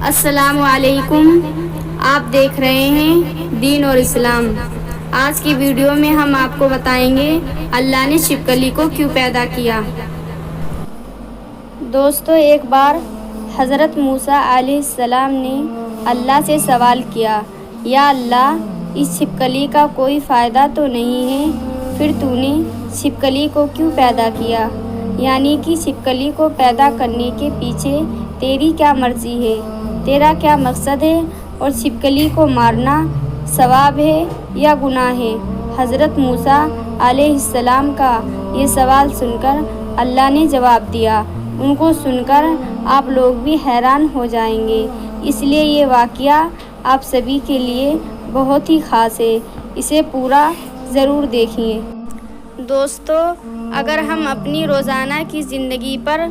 السلام علیکم، آپ دیکھ رہے ہیں دین اور اسلام۔ آج کی ویڈیو میں ہم آپ کو بتائیں گے اللہ نے چھپکلی کو کیوں پیدا کیا۔ دوستو، ایک بار حضرت موسیٰ علیہ السلام نے اللہ سے سوال کیا، یا اللہ، اس چھپکلی کا کوئی فائدہ تو نہیں ہے، پھر تو نے چھپکلی کو کیوں پیدا کیا؟ یعنی کہ چھپکلی کو پیدا کرنے کے پیچھے تیری کیا مرضی ہے، تیرا کیا مقصد ہے، اور چھپکلی کو مارنا ثواب ہے یا گناہ ہے؟ حضرت موسیٰ علیہ السلام کا یہ سوال سن کر اللہ نے جواب دیا۔ ان کو سن کر آپ لوگ بھی حیران ہو جائیں گے، اس لیے یہ واقعہ آپ سبھی کے لیے بہت ہی خاص ہے، اسے پورا ضرور دیکھیے۔ دوستو، اگر ہم اپنی روزانہ کی زندگی پر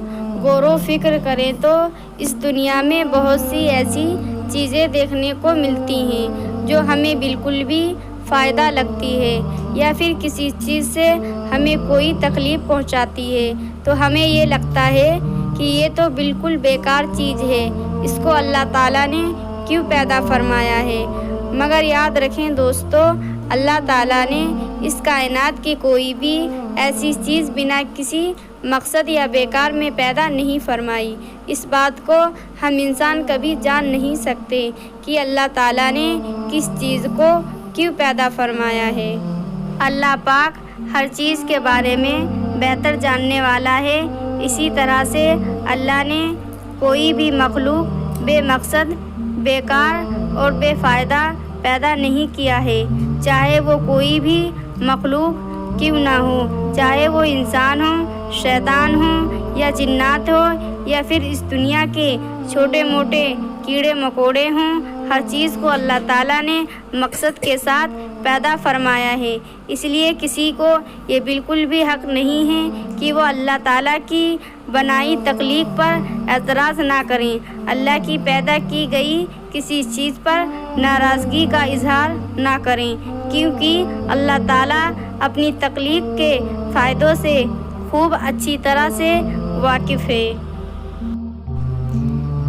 غور و فکر کریں تو اس دنیا میں بہت سی ایسی چیزیں دیکھنے کو ملتی ہیں جو ہمیں بالکل بھی فائدہ لگتی ہے، یا پھر کسی چیز سے ہمیں کوئی تکلیف پہنچاتی ہے تو ہمیں یہ لگتا ہے کہ یہ تو بالکل بیکار چیز ہے، اس کو اللہ تعالیٰ نے کیوں پیدا فرمایا ہے۔ مگر یاد رکھیں دوستو، اللہ تعالیٰ نے اس کائنات کی کوئی بھی ایسی چیز بنا کسی مقصد یا بیکار میں پیدا نہیں فرمائی۔ اس بات کو ہم انسان کبھی جان نہیں سکتے کہ اللہ تعالیٰ نے کس چیز کو کیوں پیدا فرمایا ہے۔ اللہ پاک ہر چیز کے بارے میں بہتر جاننے والا ہے۔ اسی طرح سے اللہ نے کوئی بھی مخلوق بے مقصد، بیکار اور بے فائدہ پیدا نہیں کیا ہے، چاہے وہ کوئی بھی مخلوق کیوں نہ ہو، چاہے وہ انسان ہو، شیطان ہو یا جنات ہو، یا پھر اس دنیا کے چھوٹے موٹے کیڑے مکوڑے ہوں، ہر چیز کو اللہ تعالیٰ نے مقصد کے ساتھ پیدا فرمایا ہے۔ اس لیے کسی کو یہ بالکل بھی حق نہیں ہے کہ وہ اللہ تعالیٰ کی بنائی تخلیق پر اعتراض نہ کریں، اللہ کی پیدا کی گئی کسی چیز پر ناراضگی کا اظہار نہ کریں، کیونکہ اللہ تعالیٰ اپنی تخلیق کے فائدوں سے خوب اچھی طرح سے واقف ہے۔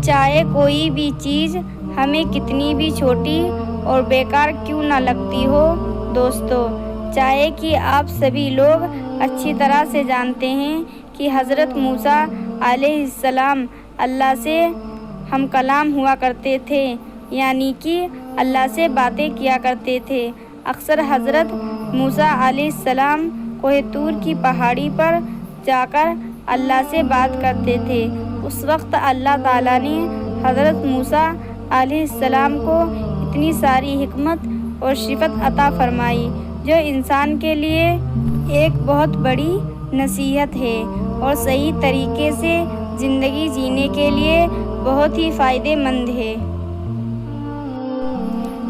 چاہے کوئی بھی چیز ہمیں کتنی بھی چھوٹی اور بیکار کیوں نہ لگتی ہو دوستو، چاہے کہ آپ سبھی لوگ اچھی طرح سے جانتے ہیں کہ حضرت موسیٰ علیہ السلام اللہ سے ہم کلام ہوا کرتے تھے، یعنی کہ اللہ سے باتیں کیا کرتے تھے۔ اکثر حضرت موسیٰ علیہ السلام کوہ طور کی پہاڑی پر جا کر اللہ سے بات کرتے تھے۔ اس وقت اللہ تعالیٰ نے حضرت موسیٰ علیہ السلام کو اتنی ساری حکمت اور شفقت عطا فرمائی جو انسان کے لیے ایک بہت بڑی نصیحت ہے اور صحیح طریقے سے زندگی جینے کے لیے بہت ہی فائدہ مند ہے۔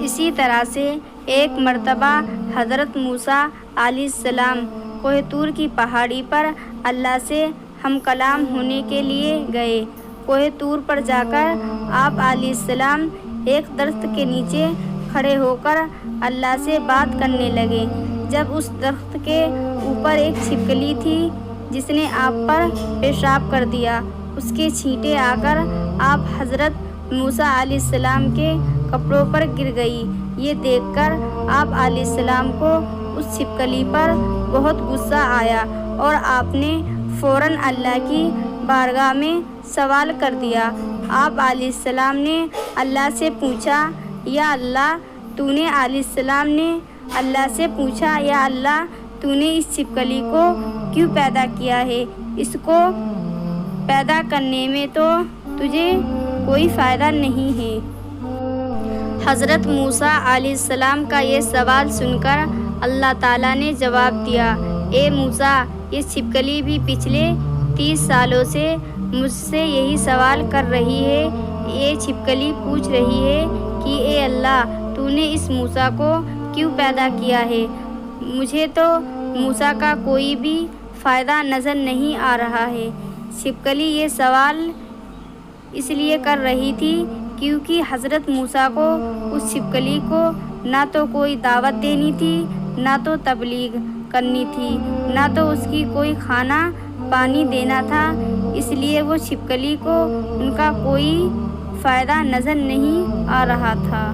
اسی طرح سے ایک مرتبہ حضرت موسیٰ علیہ السلام کوہ طور کی پہاڑی پر اللہ سے ہم کلام ہونے کے لیے گئے۔ کوہ طور پر جا کر آپ علیہ السلام ایک درخت کے نیچے کھڑے ہو کر اللہ سے بات کرنے لگے۔ جب اس درخت کے اوپر ایک چھپکلی تھی جس نے آپ پر پیشاب کر دیا، اس کے چھینٹیں آ کر آپ حضرت موسیٰ علیہ السلام کے کپڑوں پر گر گئی۔ یہ دیکھ کر آپ علیہ السلام کو اس چھپکلی پر بہت غصہ آیا اور آپ نے فوراً اللہ کی بارگاہ میں سوال کر دیا۔ آپ علیہ السلام نے اللہ سے پوچھا، یا اللہ، تو نے علیہ السلام نے اللہ سے پوچھا، یا اللہ، تو نے اس چھپکلی کو کیوں پیدا کیا ہے؟ اس کو پیدا کرنے میں تو تجھے کوئی فائدہ نہیں ہے۔ حضرت موسیٰ علیہ السلام کا یہ سوال سن کر اللہ تعالیٰ نے جواب دیا، اے موسیٰ، یہ چھپکلی بھی پچھلے 30 سالوں سے مجھ سے یہی سوال کر رہی ہے۔ یہ چھپکلی پوچھ رہی ہے کہ اے اللہ، تو نے اس موسیٰ کو کیوں پیدا کیا ہے؟ مجھے تو موسیٰ کا کوئی بھی فائدہ نظر نہیں آ رہا ہے۔ چھپکلی یہ سوال اس لیے کر رہی تھی کیونکہ حضرت موسیٰ کو اس چھپکلی کو نہ تو کوئی دعوت دینی تھی، نہ تو تبلیغ کرنی تھی، نہ تو اس کی کوئی کھانا پانی دینا تھا، اس لیے وہ چھپکلی کو ان کا کوئی فائدہ نظر نہیں آ رہا تھا۔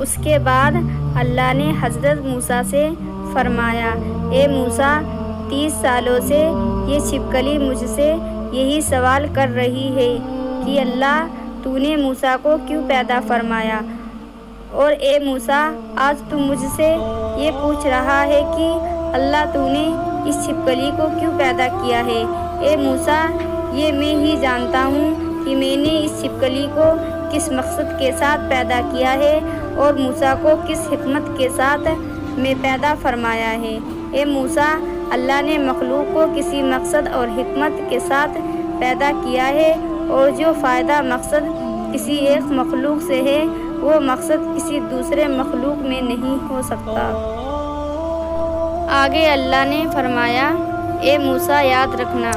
اس کے بعد اللہ نے حضرت موسیٰ سے فرمایا، اے موسیٰ، 30 سالوں سے یہ چھپکلی مجھ سے یہی سوال کر رہی ہے کہ اللہ تو نے موسیٰ کو کیوں پیدا فرمایا، اور اے موسیٰ آج تو مجھ سے یہ پوچھ رہا ہے کہ اللہ تو نے اس چھپکلی کو کیوں پیدا کیا ہے۔ اے موسیٰ، یہ میں ہی جانتا ہوں کہ میں نے اس چھپکلی کو کس مقصد کے ساتھ پیدا کیا ہے اور موسیٰ کو کس حکمت کے ساتھ میں پیدا فرمایا ہے۔ اے موسیٰ، اللہ نے مخلوق کو کسی مقصد اور حکمت کے ساتھ پیدا کیا ہے، اور جو فائدہ مقصد کسی ایک مخلوق سے ہے وہ مقصد کسی دوسرے مخلوق میں نہیں ہو سکتا۔ آگے اللہ نے فرمایا، اے موسیٰ، یاد رکھنا،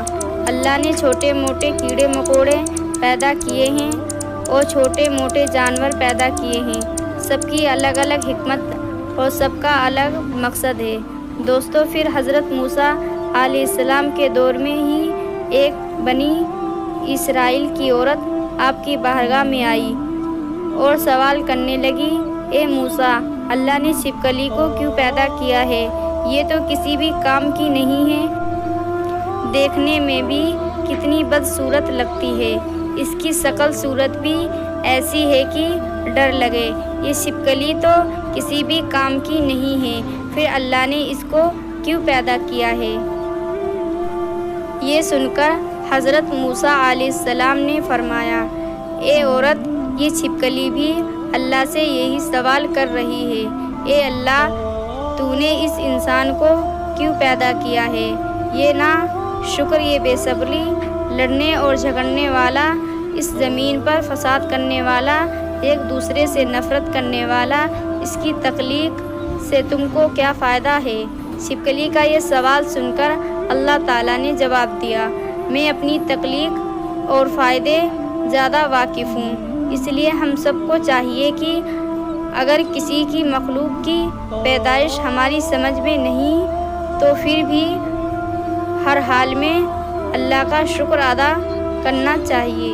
اللہ نے چھوٹے موٹے کیڑے مکوڑے پیدا کیے ہیں اور چھوٹے موٹے جانور پیدا کیے ہیں، سب کی الگ الگ حکمت اور سب کا الگ مقصد ہے۔ دوستو، پھر حضرت موسیٰ علیہ السلام کے دور میں ہی ایک بنی اسرائیل کی عورت آپ کی بارگاہ میں آئی اور سوال کرنے لگی، اے موسیٰ، اللہ نے چھپکلی کو کیوں پیدا کیا ہے؟ یہ تو کسی بھی کام کی نہیں ہے، دیکھنے میں بھی کتنی بدصورت لگتی ہے، اس کی شکل صورت بھی ایسی ہے کہ ڈر لگے، یہ چھپکلی تو کسی بھی کام کی نہیں ہے، پھر اللہ نے اس کو کیوں پیدا کیا ہے؟ یہ سن کر حضرت موسیٰ علیہ السلام نے فرمایا، اے عورت، یہ چھپکلی بھی اللہ سے یہی سوال کر رہی ہے، اے اللہ، تو نے اس انسان کو کیوں پیدا کیا ہے؟ یہ نا شکر، یہ بے صبری، لڑنے اور جھگڑنے والا، اس زمین پر فساد کرنے والا، ایک دوسرے سے نفرت کرنے والا، اس کی تخلیق سے تم کو کیا فائدہ ہے؟ چھپکلی کا یہ سوال سن کر اللہ تعالیٰ نے جواب دیا، میں اپنی تخلیق اور فائدے زیادہ واقف ہوں، اس لیے ہم سب کو چاہیے کہ اگر کسی کی مخلوق کی پیدائش ہماری سمجھ میں نہیں تو پھر بھی ہر حال میں اللہ کا شکر ادا کرنا چاہیے۔